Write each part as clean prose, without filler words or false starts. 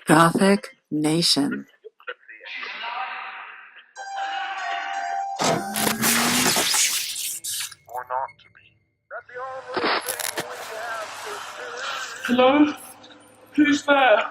Gothic Nation. Hello? Who's there?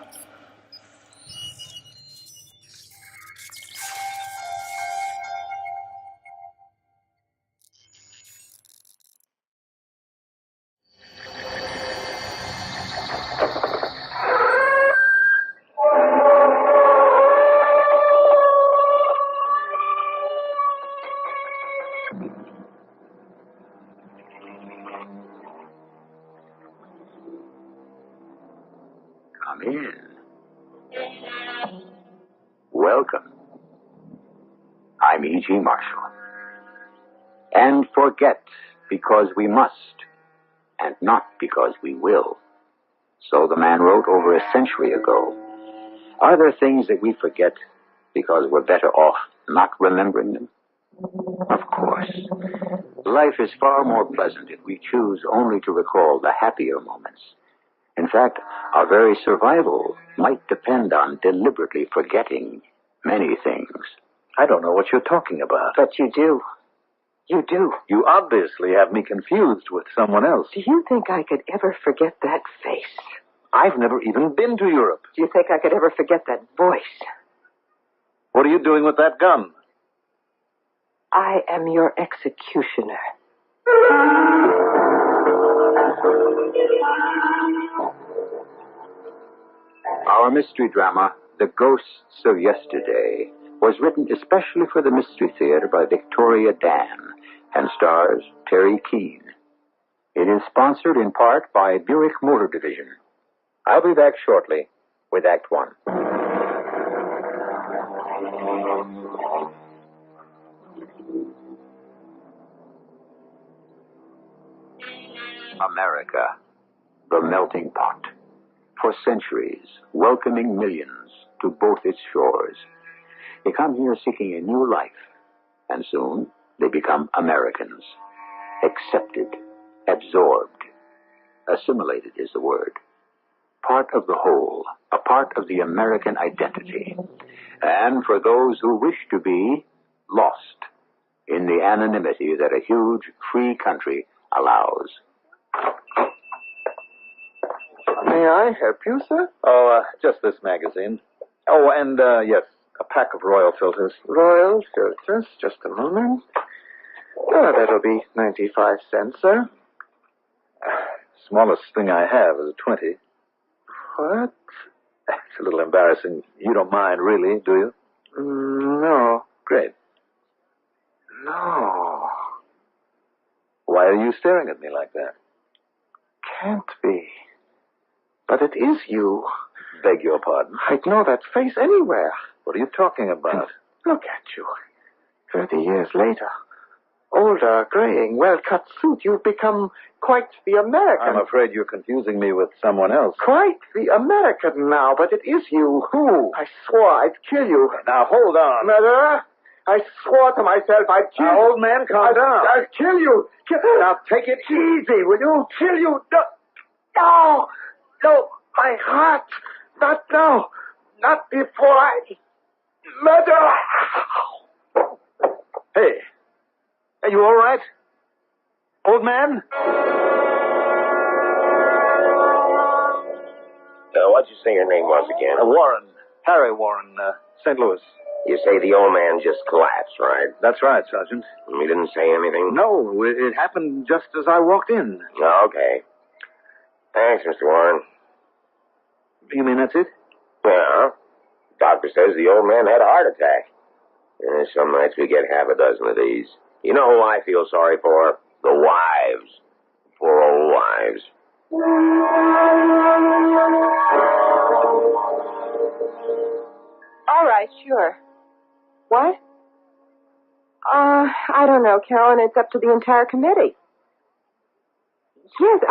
Come in. Welcome. I'm E.G. Marshall. And forget because we must, and not because we will. So the man wrote over a century ago. Are there things that we forget because we're better off not remembering them? Of course. Life is far more pleasant if we choose only to recall the happier moments. In fact, our very survival might depend on deliberately forgetting many things. I don't know what you're talking about. But you do. You do. You obviously have me confused with someone else. Do you think I could ever forget that face? I've never even been to Europe. Do you think I could ever forget that voice? What are you doing with that gun? I am your executioner. Our mystery drama, The Ghosts of Yesterday, was written especially for the Mystery Theater by Victoria Dan and stars Teri Keane. It is sponsored in part by Buick Motor Division. I'll be back shortly with Act One. America, the melting pot. For centuries, welcoming millions to both its shores. They come here seeking a new life, and soon they become Americans. Accepted, absorbed, assimilated is the word. Part of the whole, a part of the American identity. And for those who wish to be, lost in the anonymity that a huge, free country allows. May I help you, sir? Oh, just this magazine. Oh, and, yes, a pack of Royal filters. Royal filters, just a moment. Oh, that'll be 95 cents, sir. Smallest thing I have is a 20. What? It's a little embarrassing. You don't mind, really, do you? No. Great. No. Why are you staring at me like that? Can't be. But it is you. Beg your pardon. I'd know that face anywhere. What are you talking about? Look at you. 30 years later. Older, graying, well-cut suit. You've become quite the American. I'm afraid you're confusing me with someone else. Quite the American now, but it is you. Who? I swore I'd kill you. Now, hold on. Murderer? I swore to myself I'd kill you. Now, old man, calm down. I'll kill you. Now, take it easy, will you? Kill you. No. No, my heart. Not now. Not before I... Murderer! Hey. Are you all right? Old man? What'd you say your name was again? Warren. Harry Warren, St. Louis. You say the old man just collapsed, right? That's right, Sergeant. He didn't say anything? No, it happened just as I walked in. Okay. Thanks, Mr. Warren. You mean that's it? Yeah. Doctor says the old man had a heart attack. Some nights we get half a dozen of these. You know who I feel sorry for? The wives. Poor old wives. All right, sure. What? I don't know, Carolyn. It's up to the entire committee. Yes,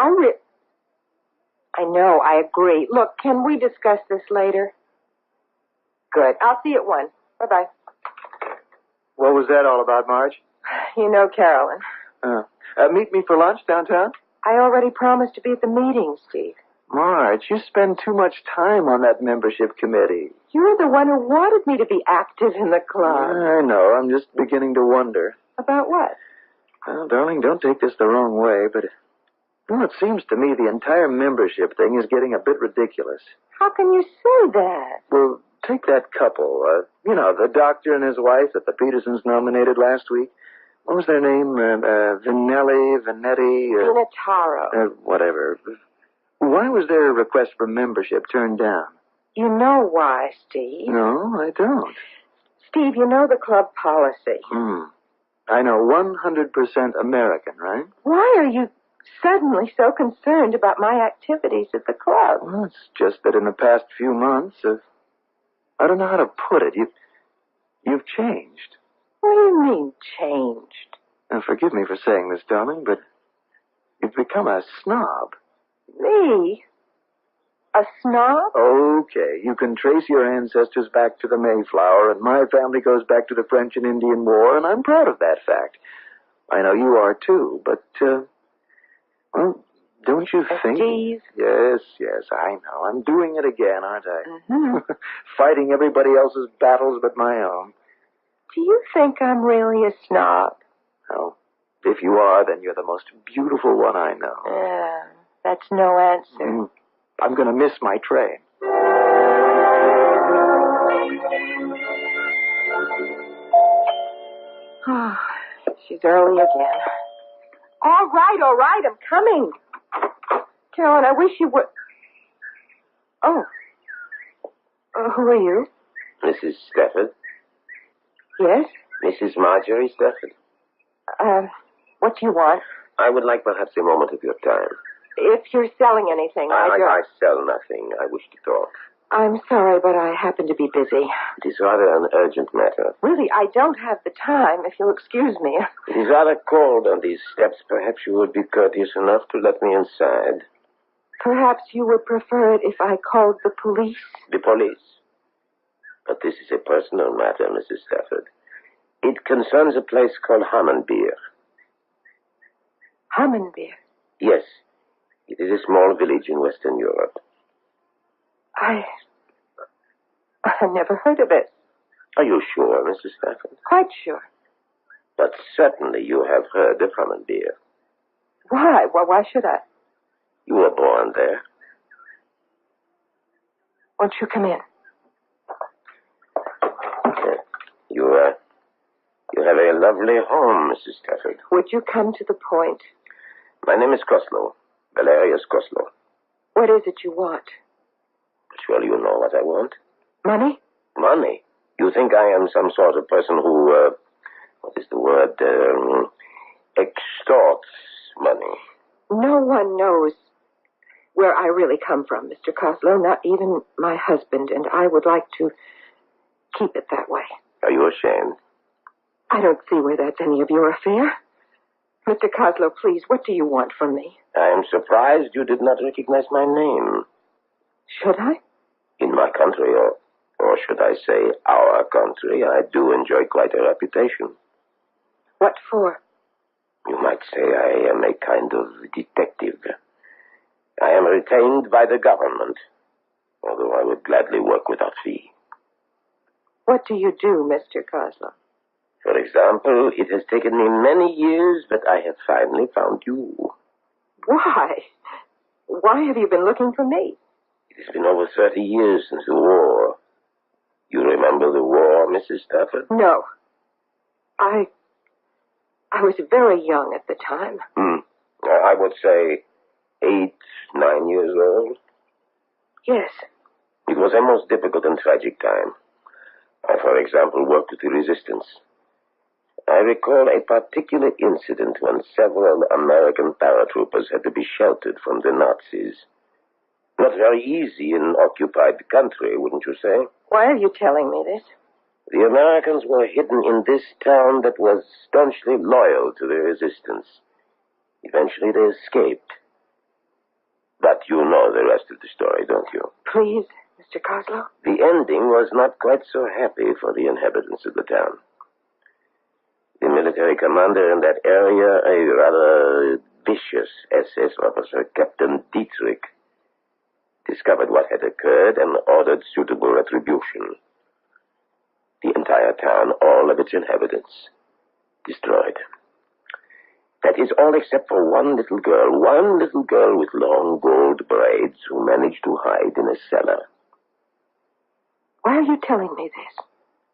I know, I agree. Look, can we discuss this later? Good. I'll see you at 1. Bye-bye. What was that all about, Marge? You know Carolyn. Meet me for lunch downtown? I already promised to be at the meeting, Steve. Marge, you spend too much time on that membership committee. You're the one who wanted me to be active in the club. I know. I'm just beginning to wonder. About what? Well, darling, don't take this the wrong way, but it seems to me the entire membership thing is getting a bit ridiculous. How can you say that? Well, take that couple. The doctor and his wife that the Petersons nominated last week. What was their name? Vanetti? Vinataro. Whatever. Why was their request for membership turned down? You know why, Steve. No, I don't. Steve, you know the club policy. I know 100% American, right? Why are you suddenly so concerned about my activities at the club? Well, it's just that in the past few months, I don't know how to put it. You've changed. What do you mean, changed? Now, forgive me for saying this, darling, but you've become a snob. Me? A snob? Okay, you can trace your ancestors back to the Mayflower, and my family goes back to the French and Indian War, and I'm proud of that fact. I know you are, too, but, don't you think... Steve? Yes, I know. I'm doing it again, aren't I? Mm-hmm. Fighting everybody else's battles but my own. Do you think I'm really a snob? No. If you are, then you're the most beautiful one I know. That's no answer. I'm going to miss my train. Oh, she's early again. All right, I'm coming. Carolyn, I wish you would... Oh. Who are you? Mrs. Stafford? Yes? Mrs. Marjorie Stafford? What do you want? I would like perhaps a moment of your time. If you're selling anything, I sell nothing. I wish to talk. I'm sorry, but I happen to be busy. It is rather an urgent matter. Really, I don't have the time, if you'll excuse me. It is rather cold on these steps. Perhaps you would be courteous enough to let me inside. Perhaps you would prefer it if I called the police? The police? But this is a personal matter, Mrs. Stafford. It concerns a place called Hammenbeer. Hammenbeer? Yes. It is a small village in Western Europe. I've never heard of it. Are you sure, Mrs. Stafford? Quite sure. But certainly you have heard of Hammenbeer. Why? Well, why should I? You were born there. Won't you come in? You have a lovely home, Mrs. Stafford. Would you come to the point? My name is Koslow. Valerius Koslow. What is it you want? Surely you know what I want. Money? Money? You think I am some sort of person who, what is the word, extorts money? No one knows where I really come from, Mr. Koslow, not even my husband, and I would like to keep it that way. Are you ashamed? I don't see where that's any of your affair. Mr. Koslow, please, what do you want from me? I am surprised you did not recognize my name. Should I? In my country, or should I say our country, I do enjoy quite a reputation. What for? You might say I am a kind of detective. I am retained by the government, although I would gladly work without fee. What do you do, Mr. Koslow? For example, it has taken me many years, but I have finally found you. Why? Why have you been looking for me? It has been over 30 years since the war. You remember the war, Mrs. Stafford? No. I was very young at the time. I would say 8, 9 years old. Yes. It was a most difficult and tragic time. I, for example, worked with the resistance. I recall a particular incident when several American paratroopers had to be sheltered from the Nazis. Not very easy in occupied country, wouldn't you say? Why are you telling me this? The Americans were hidden in this town that was staunchly loyal to the resistance. Eventually they escaped. But you know the rest of the story, don't you? Please, Mr. Koslow. The ending was not quite so happy for the inhabitants of the town. The military commander in that area, a rather vicious SS officer, Captain Dietrich, discovered what had occurred and ordered suitable retribution. The entire town, all of its inhabitants, destroyed. That is all except for one little girl with long gold braids who managed to hide in a cellar. Why are you telling me this?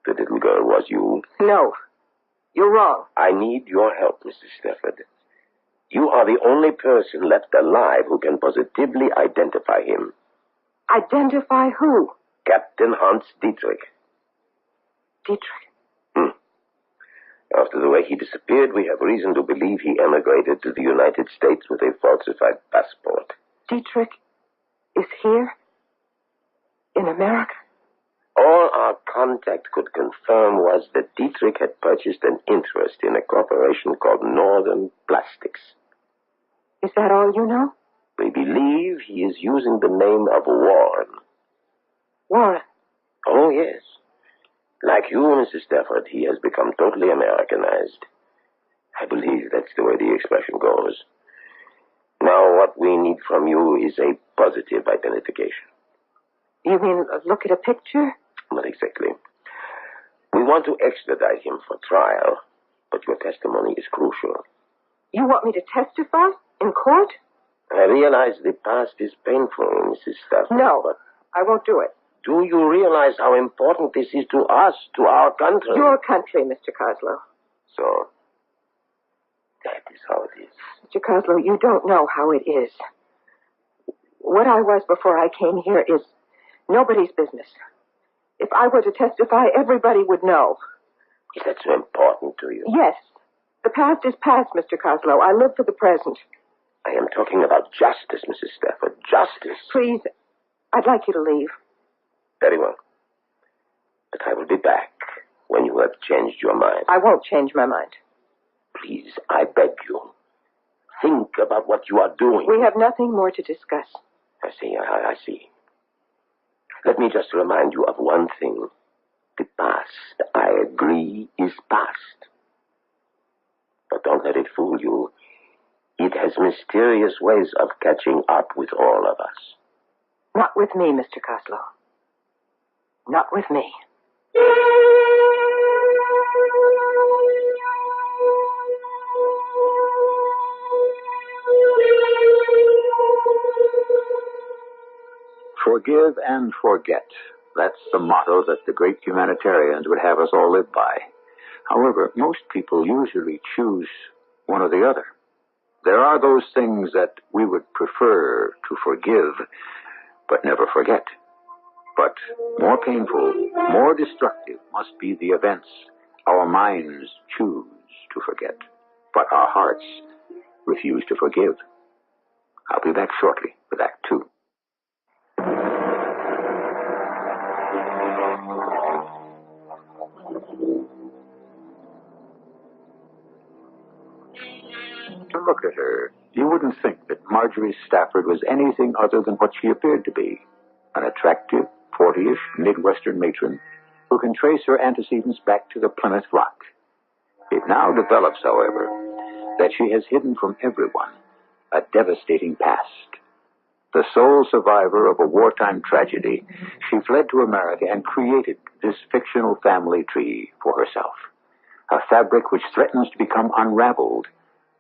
The little girl was you. No. You're wrong. I need your help, Mrs. Stafford. You are the only person left alive who can positively identify him. Identify who? Captain Hans Dietrich. Dietrich. After the way he disappeared, we have reason to believe he emigrated to the United States with a falsified passport. Dietrich is here? In America? All our contact could confirm was that Dietrich had purchased an interest in a corporation called Northern Plastics. Is that all you know? We believe he is using the name of Warren. Warren? Oh, yes. Like you, Mrs. Stafford, he has become totally Americanized. I believe that's the way the expression goes. Now, what we need from you is a positive identification. You mean look at a picture? Not exactly. We want to extradite him for trial, but your testimony is crucial. You want me to testify? In court? I realize the past is painful, Mrs. Stafford. No, but I won't do it. do you realize how important this is to us, to our country? Your country, Mr. Coslow. So, that is how it is. Mr. Coslow, you don't know how it is. What I was before I came here is nobody's business. If I were to testify, everybody would know. Is that so important to you? Yes. The past is past, Mr. Coslow. I live for the present. I am talking about justice, Mrs. Stafford. Justice. Please, I'd like you to leave. Very well. But I will be back when you have changed your mind. I won't change my mind. Please, I beg you. Think about what you are doing. We have nothing more to discuss. I see, I see. Let me just remind you of one thing. The past, I agree, is past. But don't let it fool you. It has mysterious ways of catching up with all of us. Not with me, Mr. Coslow. Not with me. Forgive and forget. That's the motto that the great humanitarians would have us all live by. However, most people usually choose one or the other. There are those things that we would prefer to forgive, but never forget. But more painful, more destructive must be the events our minds choose to forget, but our hearts refuse to forgive. I'll be back shortly with Act 2. To look at her, you wouldn't think that Marjorie Stafford was anything other than what she appeared to be. An attractive, 40-ish Midwestern matron who can trace her antecedents back to the Plymouth Rock. It now develops, however, that she has hidden from everyone a devastating past. The sole survivor of a wartime tragedy, she fled to America and created this fictional family tree for herself. A fabric which threatens to become unraveled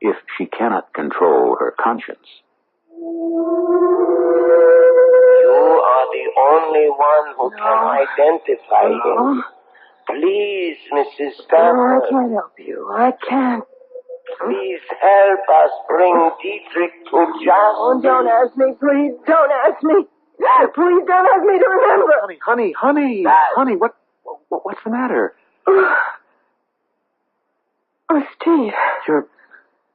if she cannot control her conscience. You are the only one who can identify him. Please, Mrs. No, I Stafford. can't help you. I can't. Please help us bring Dietrich to justice. Oh, don't ask me, please. Don't ask me. Please don't ask me to remember. Honey, what's the matter? Oh, Steve.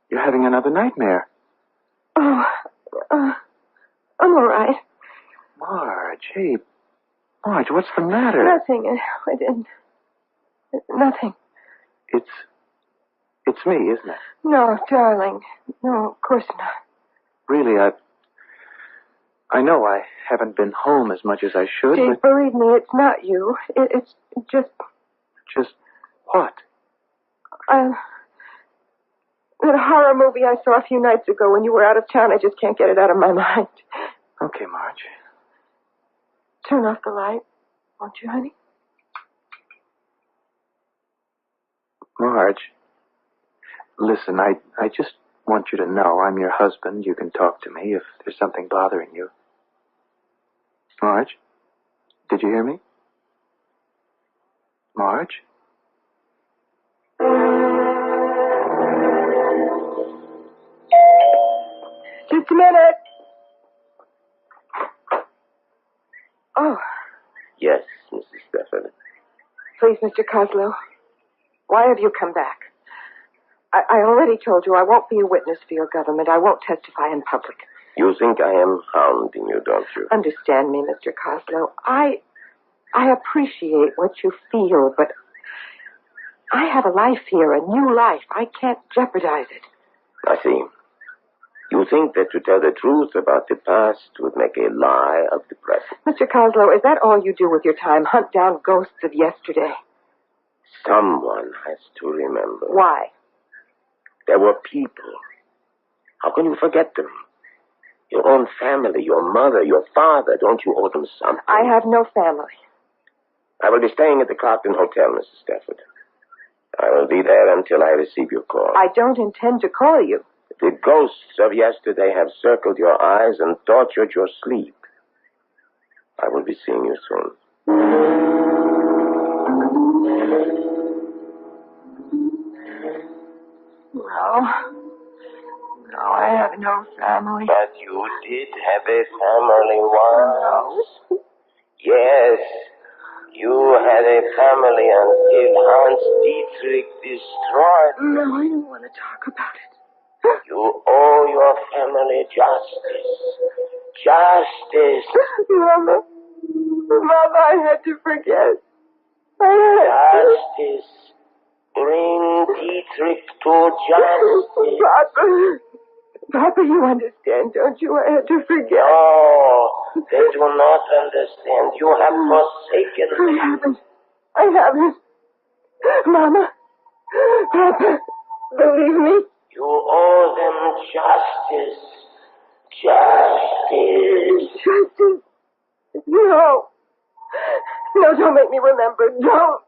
You're having another nightmare. Oh, I'm all right. Marge, what's the matter? Nothing. I didn't. Nothing. It's me, isn't it? No, darling. No, of course not. Really, I know I haven't been home as much as I should. Steve, believe me, it's not you. It's just... Just what? That horror movie I saw a few nights ago when you were out of town. I just can't get it out of my mind. Okay, Marge. Turn off the light, won't you, honey? Marge, listen, I just want you to know I'm your husband. You can talk to me if there's something bothering you. Marge, did you hear me? Marge? Just a minute. Oh, Yes, Mrs. Stafford. please, Mr. Coslow. Why have you come back? I already told you I won't be a witness for your government. I won't testify in public. You think I am hounding you, don't you? Understand me, Mr. Coslow. I appreciate what you feel, but I have a life here, a new life. I can't jeopardize it. I see. You think that to tell the truth about the past would make a lie of the present. Mr. Coslow, is that all you do with your time? Hunt down ghosts of yesterday? Someone has to remember. Why? There were people. How can you forget them? Your own family, your mother, your father. Don't you owe them something? I have no family. I will be staying at the Clarkton Hotel, Mrs. Stafford. I will be there until I receive your call. I don't intend to call you. The ghosts of yesterday have circled your eyes and tortured your sleep. I will be seeing you soon. No, I have no family. But you did have a family once. Yes, you had a family until Hans Dietrich destroyed it. No, I don't want to talk about it. You owe your family justice. Justice. Mama, I had to forget. I had to. Justice. Bring Dietrich to justice. Papa, you understand, don't you? I had to forget. No, they do not understand. You have forsaken me. I haven't. Mama, Papa, believe me. You owe them justice. Justice. Justice. No. No, don't make me remember. Don't.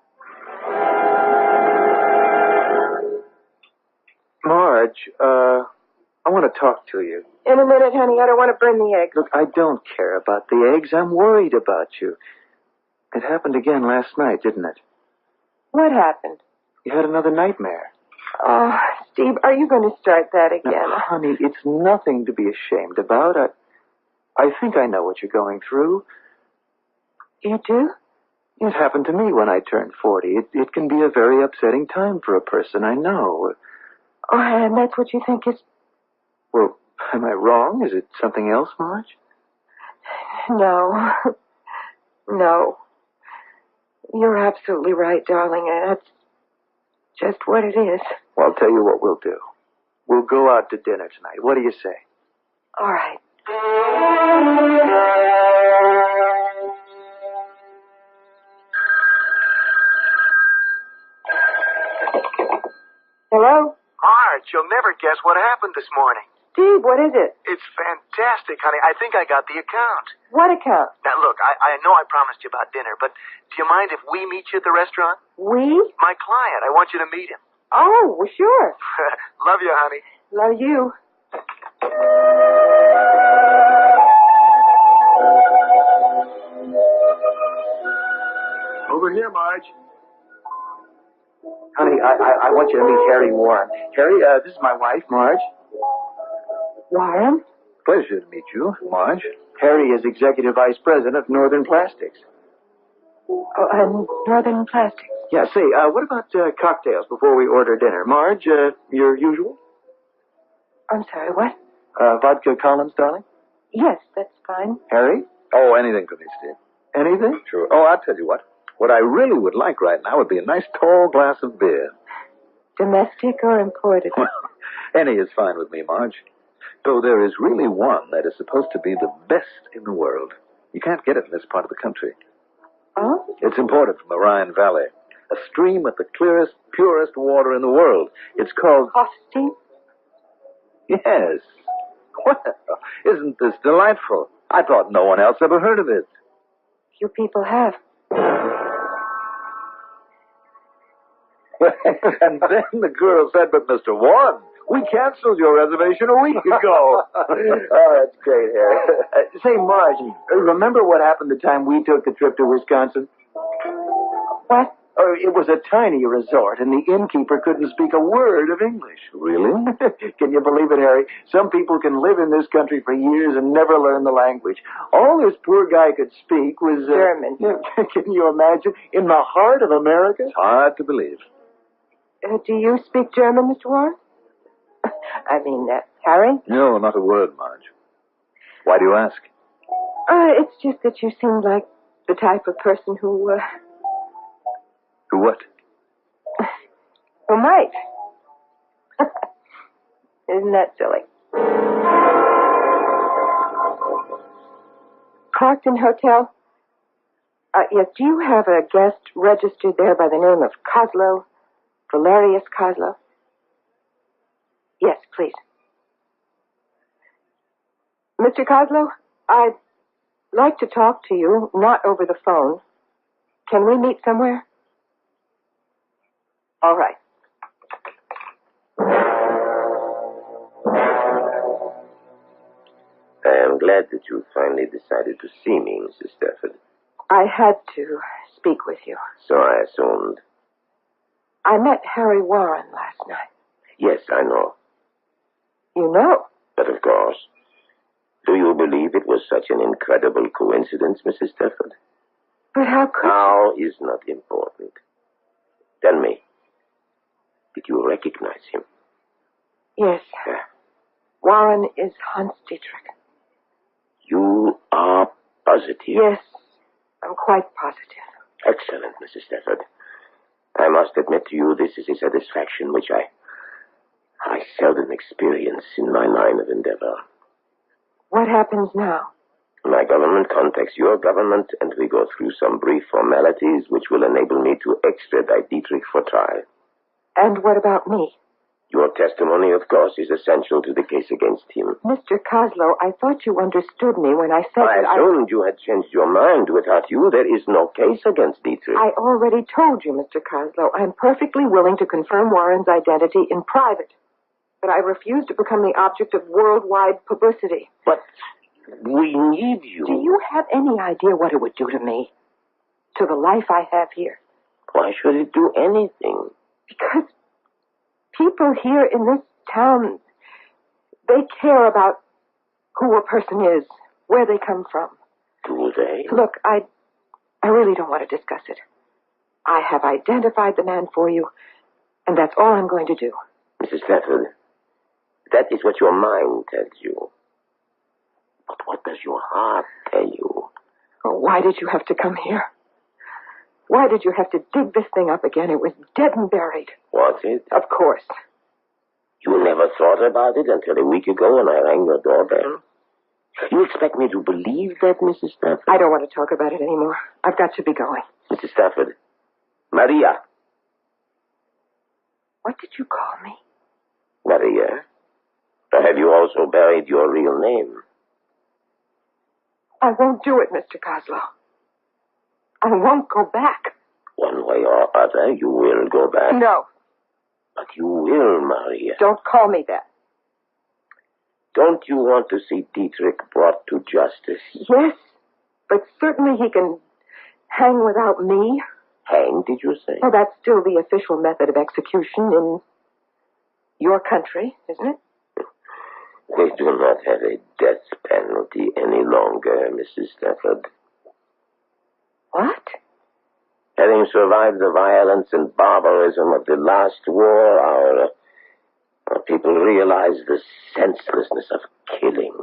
Marge, I want to talk to you. In a minute, honey. I don't want to burn the eggs. Look, I don't care about the eggs. I'm worried about you. It happened again last night, didn't it? What happened? You had another nightmare. Oh, Steve, are you going to start that again? Now, honey, it's nothing to be ashamed about. I think I know what you're going through. You do? It happened to me when I turned 40. It can be a very upsetting time for a person, I know. Oh, and that's what you think is... Well, am I wrong? Is it something else, Marge? No. No. You're absolutely right, darling. That's just what it is. Well, I'll tell you what we'll do. We'll go out to dinner tonight. What do you say? All right. Hello? Marge, you'll never guess what happened this morning. Steve, what is it? It's fantastic, honey. I think I got the account. What account? Now, look, I know I promised you about dinner, but do you mind if we meet you at the restaurant? We? My client. I want you to meet him. Oh, well, sure. Love you, honey. Love you. Over here, Marge. Honey, I want you to meet Harry Warren. Harry, this is my wife, Marge. Warren? Pleasure to meet you, Marge. Harry is Executive Vice President of Northern Plastics. Oh, Northern Plastics. Yeah, say, what about cocktails before we order dinner? Marge, your usual? I'm sorry, what? Vodka Collins, darling? Yes, that's fine. Harry? Oh, anything for me, Steve. Anything? Sure. Oh, I'll tell you what. What I really would like right now would be a nice tall glass of beer. Domestic or imported? Well, any is fine with me, Marge. Though there is really one that is supposed to be the best in the world. You can't get it in this part of the country. Oh? It's imported from the Rhine Valley. A stream with the clearest, purest water in the world. It's called... Hofstein? Yes. Well, isn't this delightful? I thought no one else ever heard of it. Few people have. And then the girl said, but Mr. Warren, we canceled your reservation a week ago. Oh, that's great, Harry. Say, Marge, remember what happened the time we took the trip to Wisconsin? What? Oh, it was a tiny resort, and the innkeeper couldn't speak a word of English. Really? Can you believe it, Harry? Some people can live in this country for years and never learn the language. All this poor guy could speak was... German. Can you imagine? In the heart of America? It's hard to believe. Do you speak German, Mr. Warren? I mean, Harry? No, not a word, Marge. Why do you ask? It's just that you seem like the type of person who, Who what? who might. Isn't that silly? Clarkton Hotel? Yes, do you have a guest registered there by the name of Kozlow? Valerius Kozlow? Yes, please. Mr. Kozlow, I'd like to talk to you, not over the phone. Can we meet somewhere? All right. I am glad that you finally decided to see me, Mrs. Stafford. I had to speak with you. So I assumed. I met Harry Warren last night. Yes, I know. You know? But of course. Do you believe it was such an incredible coincidence, Mrs. Stafford? But how could... How is not important. Tell me, did you recognize him? Yes. Warren is Hans Dietrich. You are positive? Yes, I'm quite positive. Excellent, Mrs. Stafford. I must admit to you this is a satisfaction which I seldom experience in my line of endeavor. What happens now? My government contacts your government, and we go through some brief formalities which will enable me to extradite Dietrich for trial. And what about me? Your testimony, of course, is essential to the case against him. Mr. Kozlow, I thought you understood me when I said I that assumed you had changed your mind. Without you, there is no case against Dietrich. I already told you, Mr. Kozlow, I'm perfectly willing to confirm Warren's identity in private. But I refuse to become the object of worldwide publicity. But we need you. Do you have any idea what it would do to me? To the life I have here? Why should it do anything? Because people here in this town, they care about who a person is, where they come from. Do they? Look, I really don't want to discuss it. I have identified the man for you, and that's all I'm going to do. Mrs. Stafford, that is what your mind tells you. But what does your heart tell you? Oh, why did you have to come here? Why did you have to dig this thing up again? It was dead and buried. Was it? Of course. You never thought about it until a week ago when I rang your doorbell? You expect me to believe that, Mrs. Stafford? I don't want to talk about it anymore. I've got to be going. Mrs. Stafford. Maria. What did you call me? Maria. Have you also buried your real name? I won't do it, Mr. Kozlow. I won't go back. One way or other, you will go back. No. But you will, Maria. Don't call me that. Don't you want to see Dietrich brought to justice? Yes, but certainly he can hang without me. Hang, did you say? Well, that's still the official method of execution in your country, isn't it? We do not have a death penalty any longer, Mrs. Stafford. What? Having survived the violence and barbarism of the last war, our people realized the senselessness of killing.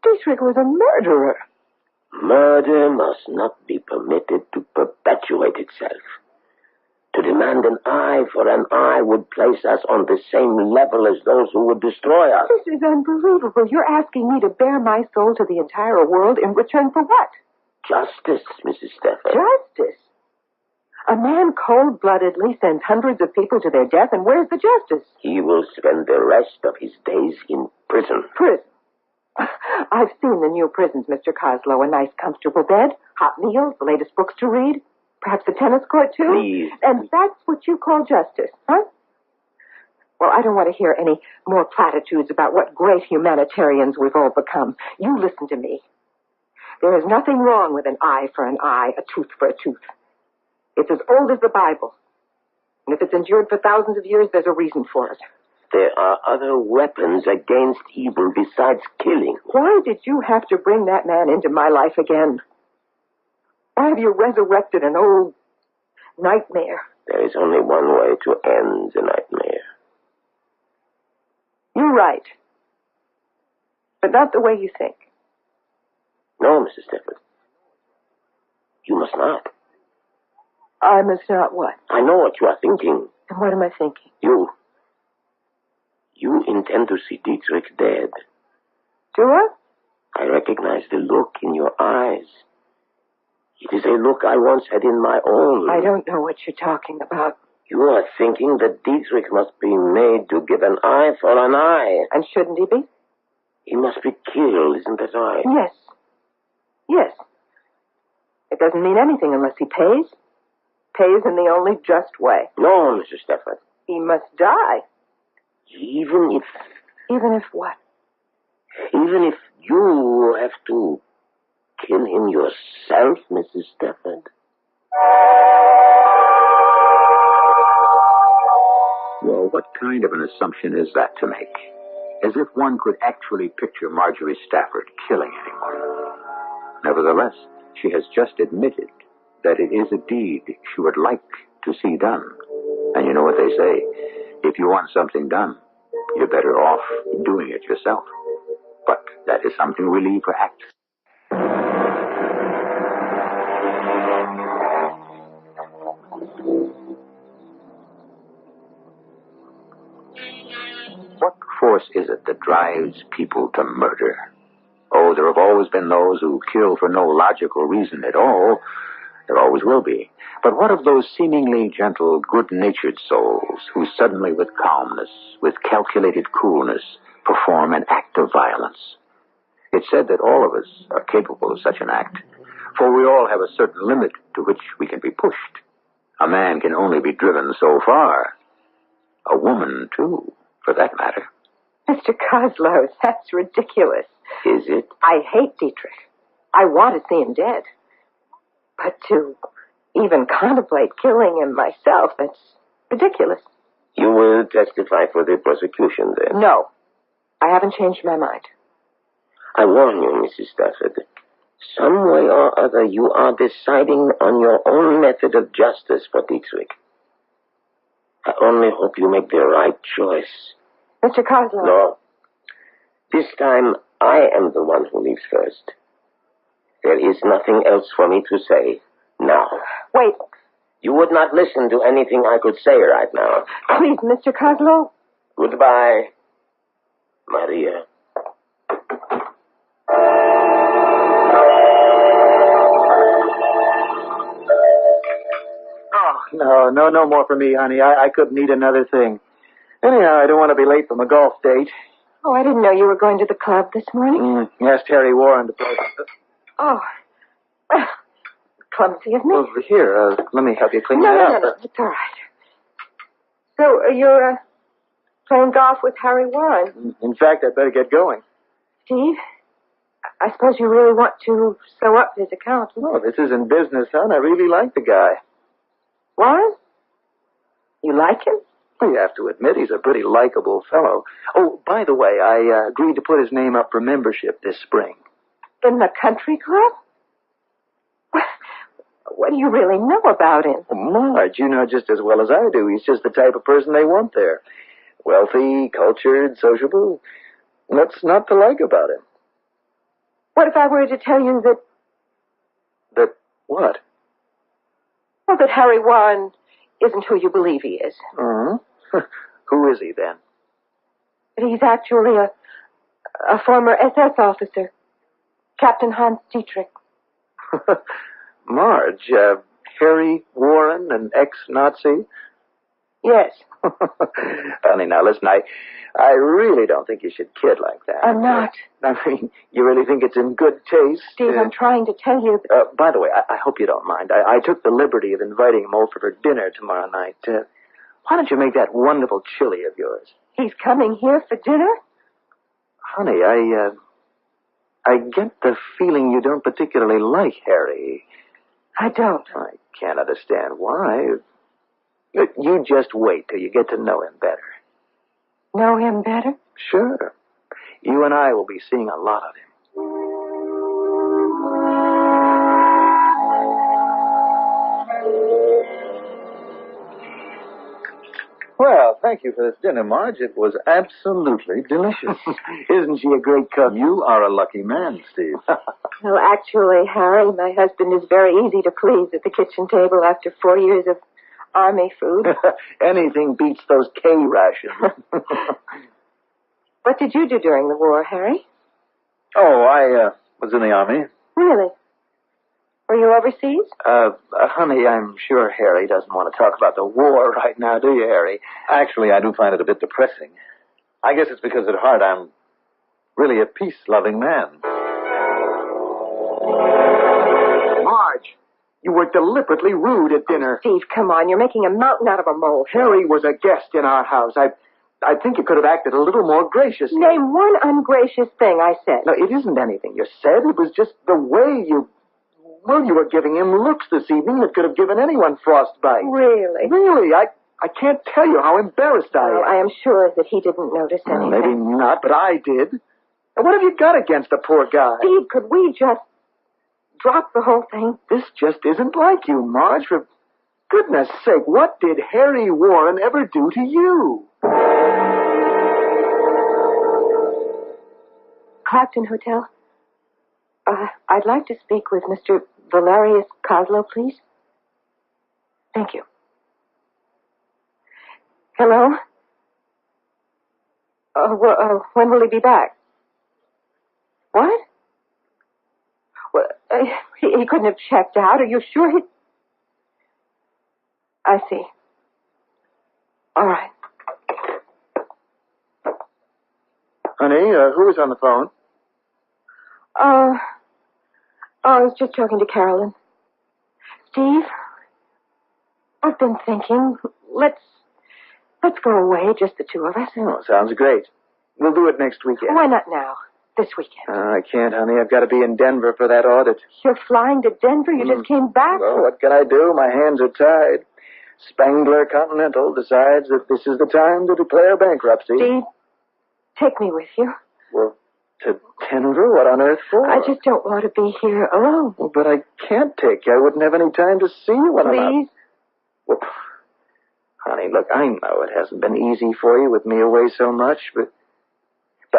Dietrich was a murderer. Murder must not be permitted to perpetuate itself. To demand an eye for an eye would place us on the same level as those who would destroy us. This is unbelievable. You're asking me to bare my soul to the entire world in return for what? Justice, Mrs. Stafford. Justice? A man cold-bloodedly sends hundreds of people to their death, and where's the justice? He will spend the rest of his days in prison. Prison? I've seen the new prisons, Mr. Coslow. A nice, comfortable bed, hot meals, the latest books to read, perhaps a tennis court, too. Please. And that's what you call justice, huh? Well, I don't want to hear any more platitudes about what great humanitarians we've all become. You listen to me. There is nothing wrong with an eye for an eye, a tooth for a tooth. It's as old as the Bible. And if it's endured for thousands of years, there's a reason for it. There are other weapons against evil besides killing. Why did you have to bring that man into my life again? Why have you resurrected an old nightmare? There is only one way to end the nightmare. You're right. But not the way you think. No, Mrs. Stafford. You must not. I must not what? I know what you are thinking. And what am I thinking? You intend to see Dietrich dead. Do I? I recognize the look in your eyes. It is a look I once had in my own. I don't know what you're talking about. You are thinking that Dietrich must be made to give an eye for an eye. And shouldn't he be? He must be killed, isn't that right? Yes. Yes. It doesn't mean anything unless he pays. Pays in the only just way. No, Mrs. Stafford. He must die. Even if... Even if what? Even if you have to kill him yourself, Mrs. Stafford. Well, what kind of an assumption is that to make? As if one could actually picture Marjorie Stafford killing anyone. Nevertheless, she has just admitted that it is a deed she would like to see done. And you know what they say, if you want something done, you're better off doing it yourself. But that is something we leave for actors. What force is it that drives people to murder? Oh, there have always been those who kill for no logical reason at all. There always will be. But what of those seemingly gentle, good-natured souls who suddenly, with calmness, with calculated coolness, perform an act of violence? It's said that all of us are capable of such an act, for we all have a certain limit to which we can be pushed. A man can only be driven so far. A woman, too, for that matter. Mr. Coslow, that's ridiculous. Is it? I hate Dietrich. I want to see him dead. But to even contemplate killing him myself, that's ridiculous. You will testify for the prosecution, then? No. I haven't changed my mind. I warn you, Mrs. Stafford. Some way or other, you are deciding on your own method of justice for Dietrich. I only hope you make the right choice. Mr. Coslow. No. This time, I am the one who leaves first. There is nothing else for me to say now. Wait. You would not listen to anything I could say right now. Please, Mr. Coslow. Goodbye, Maria. Oh, no more for me, honey. I couldn't eat another thing. Anyhow, I don't want to be late for my golf date. Oh, I didn't know you were going to the club this morning. Asked Harry Warren to play. Oh. Clumsy of me. Over here, let me help you clean No, that up. no. It's all right. So, you're playing golf with Harry Warren? In fact, I'd better get going. Steve, I suppose you really want to sew up his account. No, this isn't business, son. I really like the guy. Warren? You like him? Well, you have to admit he's a pretty likable fellow. Oh, by the way, I agreed to put his name up for membership this spring. In the country club? What do you really know about him? Well, Marge, you know just as well as I do. He's just the type of person they want there. Wealthy, cultured, sociable. What's not to like about him? What if I were to tell you that... That what? Well, that Harry Warren isn't who you believe he is. Uh-huh. Who is he, then? That he's actually a former SS officer. Captain Hans Dietrich. Marge, Harry Warren, an ex-Nazi? Yes. Honey, now listen, I really don't think you should kid like that. I'm not. I mean, you really think it's in good taste? Steve, I'm trying to tell you that... By the way, I hope you don't mind. I took the liberty of inviting him over for dinner tomorrow night. Why don't you make that wonderful chili of yours? He's coming here for dinner? Honey, I get the feeling you don't particularly like Harry. I don't. I can't understand why. You just wait till you get to know him better. Know him better? Sure. You and I will be seeing a lot of him. Well, thank you for this dinner, Marge. It was absolutely delicious. Isn't she a great cook? You are a lucky man, Steve. Well, actually, Harry, my husband is very easy to please at the kitchen table after 4 years of army food. Anything beats those K rations. What did you do during the war, Harry? Oh, I was in the Army. Really? Were you overseas? Honey, I'm sure Harry doesn't want to talk about the war right now, do you, Harry? Actually, I do find it a bit depressing. I guess it's because at heart I'm really a peace-loving man. Marge, you were deliberately rude at dinner. Steve, come on. You're making a mountain out of a molehill. Harry was a guest in our house. I think you could have acted a little more graciously. Name one ungracious thing I said. No, it isn't anything you said. It was just the way you... Well, you were giving him looks this evening that could have given anyone frostbite. Really? Really? I can't tell you how embarrassed I am. Well, I am sure that he didn't notice anything. Maybe not, but I did. And what have you got against the poor guy? Steve, could we just drop the whole thing? This just isn't like you, Marge. For goodness sake, what did Harry Warren ever do to you? Clapton Hotel. I'd like to speak with Mr. Valerius Kozlow, please. Thank you. Hello? When will he be back? What? Well, he couldn't have checked out. Are you sure he... I see. All right. Honey, who is on the phone? I was just talking to Carolyn. Steve, I've been thinking, let's go away, just the two of us. Oh, sounds great. We'll do it next weekend. Why not now? This weekend. I can't, honey. I've got to be in Denver for that audit. You're flying to Denver? You just came back? Well, what can I do? My hands are tied. Spangler Continental decides that this is the time to declare bankruptcy. Steve, take me with you. Well, to Denver? What on earth for? I just don't want to be here alone. Well, but I can't take you. I wouldn't have any time to see you when I'm out. Please? Well, honey, look, I know it hasn't been easy for you with me away so much, but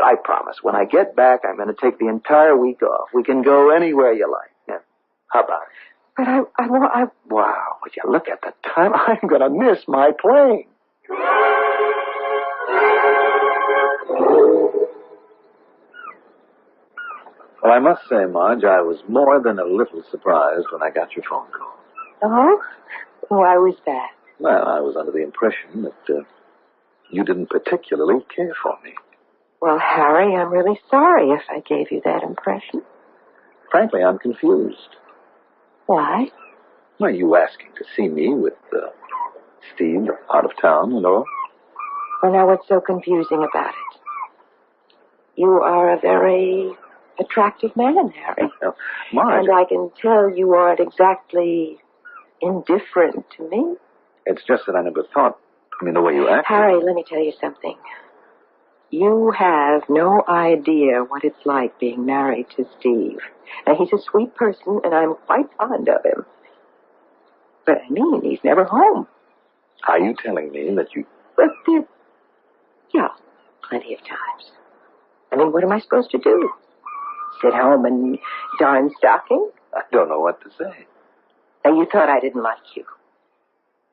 I promise, when I get back, I'm going to take the entire week off. We can go anywhere you like. Now, how about it? But I... Wow, would you look at the time? I'm going to miss my plane. Well, I must say, Marge, I was more than a little surprised when I got your phone call. Oh? Why was that? Well, I was under the impression that you didn't particularly care for me. Well, Harry, I'm really sorry if I gave you that impression. Frankly, I'm confused. Why? Why, you asking to see me with Steve out of town and all? Well, now what's so confusing about it? You are a very attractive man, Harry. Well, Marge... And I can tell you aren't exactly indifferent to me. It's just that I never thought, the way you act... Harry, let me tell you something. You have no idea what it's like being married to Steve. Now, he's a sweet person, and I'm quite fond of him. But, he's never home. Are you telling me that you... But yeah, plenty of times. What am I supposed to do? Sit home and darn stockings? I don't know what to say. Now, you thought I didn't like you.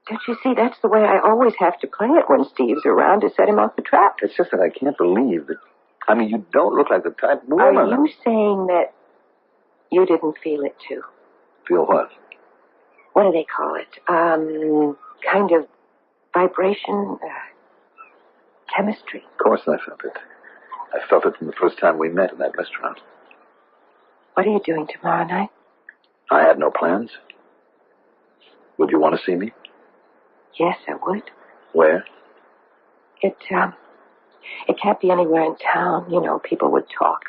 Don't you see, that's the way I always have to play it when Steve's around to set him off the trap. It's just that I can't believe that... you don't look like the type of woman... Are you saying that you didn't feel it, too? Feel what? what do they call it? Kind of vibration, chemistry. Of course I felt it. I felt it from the first time we met in that restaurant. What are you doing tomorrow night? I had no plans. Would you want to see me? Yes, I would. Where? It can't be anywhere in town. You know, people would talk.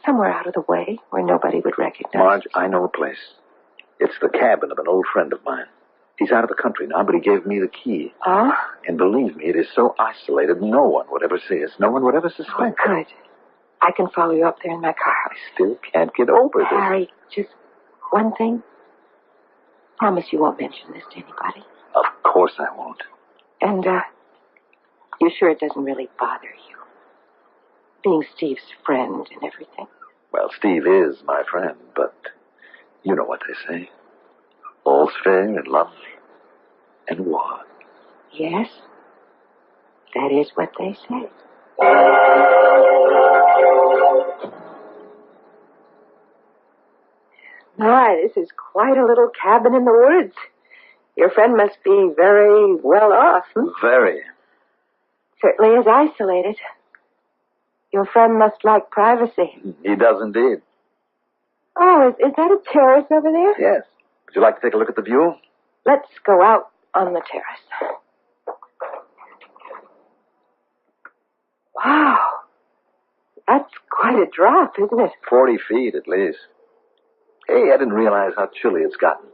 Somewhere out of the way where nobody would recognize. Marge, I know a place. It's the cabin of an old friend of mine. He's out of the country now, but he gave me the key. Oh? And believe me, it is so isolated, no one would ever see us. No one would ever suspect. Oh, good. I can follow you up there in my car. I still can't get over this. Harry, just one thing. Promise you won't mention this to anybody. Of course I won't. And, you're sure it doesn't really bother you? Being Steve's friend and everything. Well, Steve is my friend, but you know what they say. All's fair in love and war. Yes, that is what they say. My, this is quite a little cabin in the woods. Your friend must be very well off. Very. Certainly is isolated. Your friend must like privacy. He does indeed. Oh, is that a terrace over there? Yes. Would you like to take a look at the view? Let's go out on the terrace. Wow. That's quite a drop, isn't it? 40 feet at least. Hey, I didn't realize how chilly it's gotten.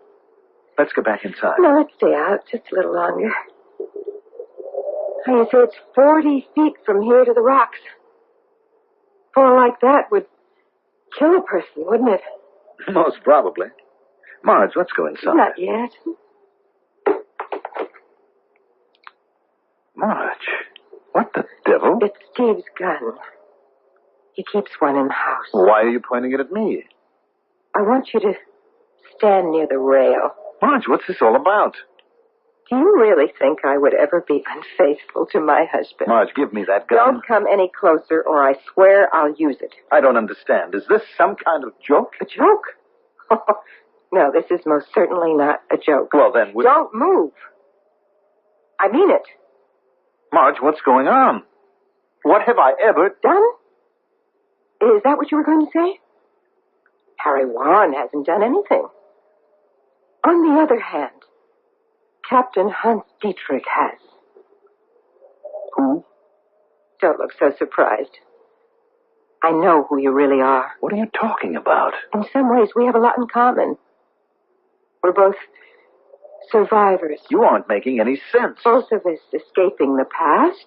Let's go back inside. No, let's stay out just a little longer. Oh, you say it's 40 feet from here to the rocks. Fall like that would kill a person, wouldn't it? Most probably. Marge, let's go inside. Not yet. Marge, what the devil? It's Steve's gun. He keeps one in the house. Why are you pointing it at me? I want you to stand near the rail. Marge, what's this all about? Do you really think I would ever be unfaithful to my husband? Marge, give me that gun. Don't come any closer or I swear I'll use it. I don't understand. Is this some kind of joke? A joke? No, this is most certainly not a joke. Well, then... Don't move. I mean it. Marge, what's going on? What have I ever... Done? Is that what you were going to say? Harry Warren hasn't done anything. On the other hand, Captain Hans Dietrich has. Who? Don't look so surprised. I know who you really are. What are you talking about? In some ways, we have a lot in common. We're both survivors. You aren't making any sense. Both of us escaping the past,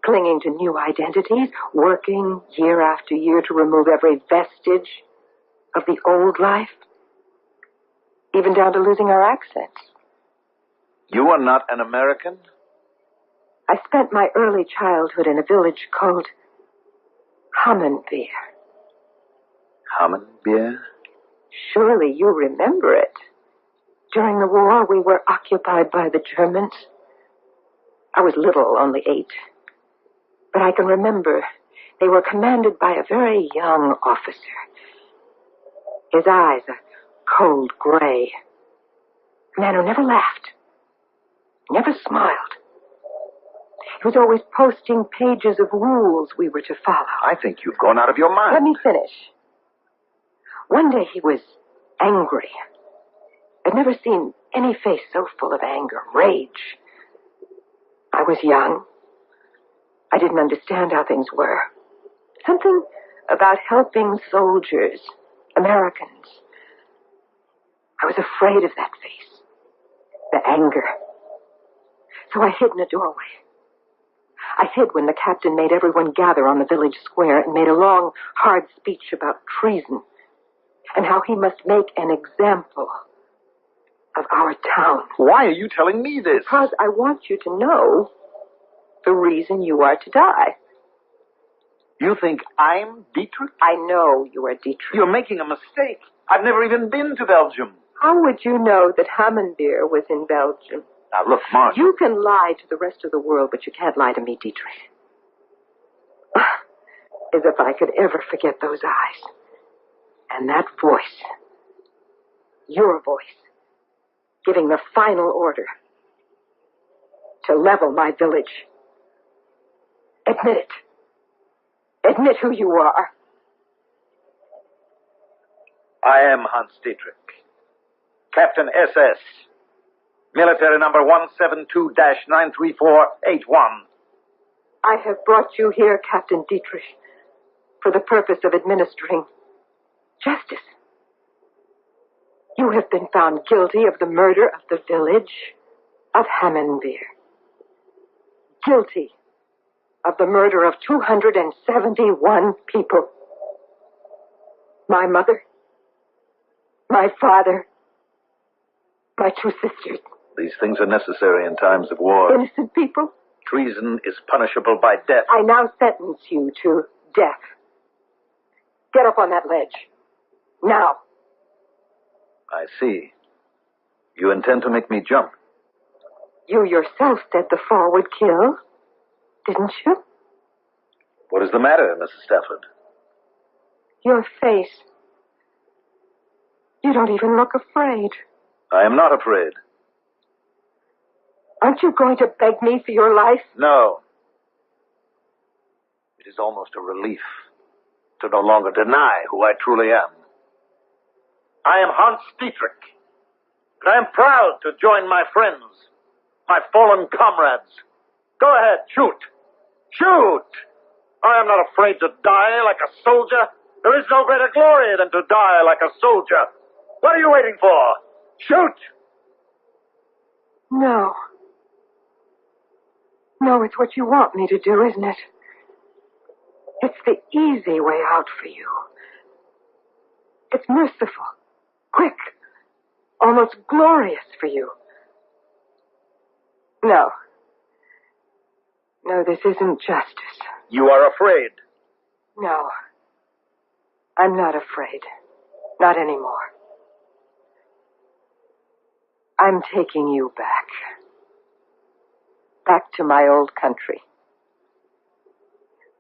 clinging to new identities, working year after year to remove every vestige of the old life, even down to losing our accents. You are not an American? I spent my early childhood in a village called Hammenbeer. Hammenbeer? Surely you remember it. During the war, we were occupied by the Germans. I was little, only 8. But I can remember they were commanded by a very young officer. His eyes a cold gray. A man who never laughed, never smiled. He was always posting pages of rules we were to follow. I think you've gone out of your mind. Let me finish. One day he was angry. I'd never seen any face so full of anger, rage. I was young. I didn't understand how things were. Something about helping soldiers, Americans. I was afraid of that face, the anger. So I hid in a doorway. I hid when the captain made everyone gather on the village square and made a long, hard speech about treason and how he must make an example of our town. Why are you telling me this? Because I want you to know the reason you are to die. You think I'm Dietrich? I know you are Dietrich. You're making a mistake. I've never even been to Belgium. How would you know that Hammenbeer was in Belgium? Now, look, Marge. You can lie to the rest of the world, but you can't lie to me, Dietrich. As if I could ever forget those eyes. And that voice. Your voice. giving the final order to level my village. Admit it. Admit who you are. I am Hans Dietrich, Captain SS, military number 172-93481. I have brought you here, Captain Dietrich, for the purpose of administering justice. You have been found guilty of the murder of the village of Hammenbeer. Guilty of the murder of 271 people. My mother, my father, my 2 sisters. These things are necessary in times of war. Innocent people. Treason is punishable by death. I now sentence you to death. Get up on that ledge. Now. I see. You intend to make me jump. You yourself said the fall would kill, didn't you? What is the matter, Mrs. Stafford? Your face. You don't even look afraid. I am not afraid. Aren't you going to beg me for your life? No. It is almost a relief to no longer deny who I truly am. I am Hans Dietrich, and I am proud to join my friends, my fallen comrades. Go ahead, shoot. Shoot! I am not afraid to die like a soldier. There is no greater glory than to die like a soldier. What are you waiting for? Shoot! No. No, it's what you want me to do, isn't it? It's the easy way out for you. It's merciful, quick, almost glorious for you. No. No, this isn't justice. You are afraid. No. I'm not afraid. Not anymore. I'm taking you back. Back to my old country.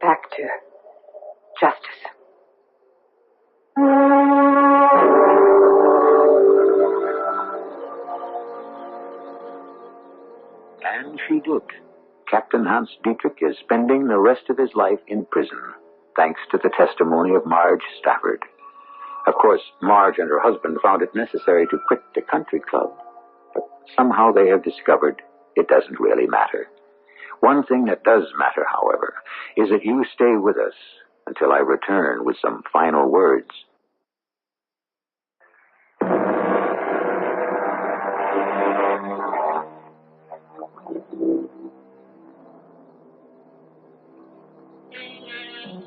Back to justice. And she did. Captain Hans Dietrich is spending the rest of his life in prison, thanks to the testimony of Marge Stafford. Of course, Marge and her husband found it necessary to quit the country club, but somehow they have discovered it doesn't really matter. One thing that does matter, however, is that you stay with us until I return with some final words.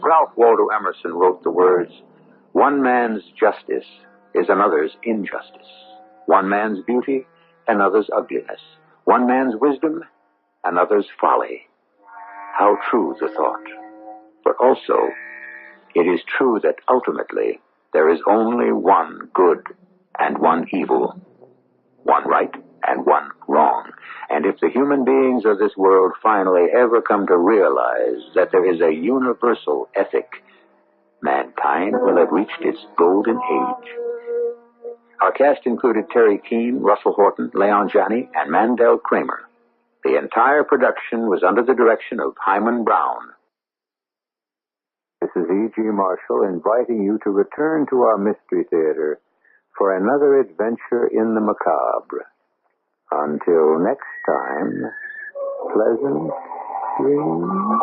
Ralph Waldo Emerson wrote the words, "One man's justice is another's injustice. One man's beauty, another's ugliness. One man's wisdom, another's folly." How true the thought. But also, it is true that ultimately there is only one good and one evil, one right and one wrong. And if the human beings of this world finally ever come to realize that there is a universal ethic, mankind will have reached its golden age. Our cast included Teri Keane, Russell Horton, Leon Janney, and Mandel Kramer. The entire production was under the direction of Hyman Brown. This is E.G. Marshall inviting you to return to our Mystery Theater for another adventure in the macabre. Until next time, pleasant dreams.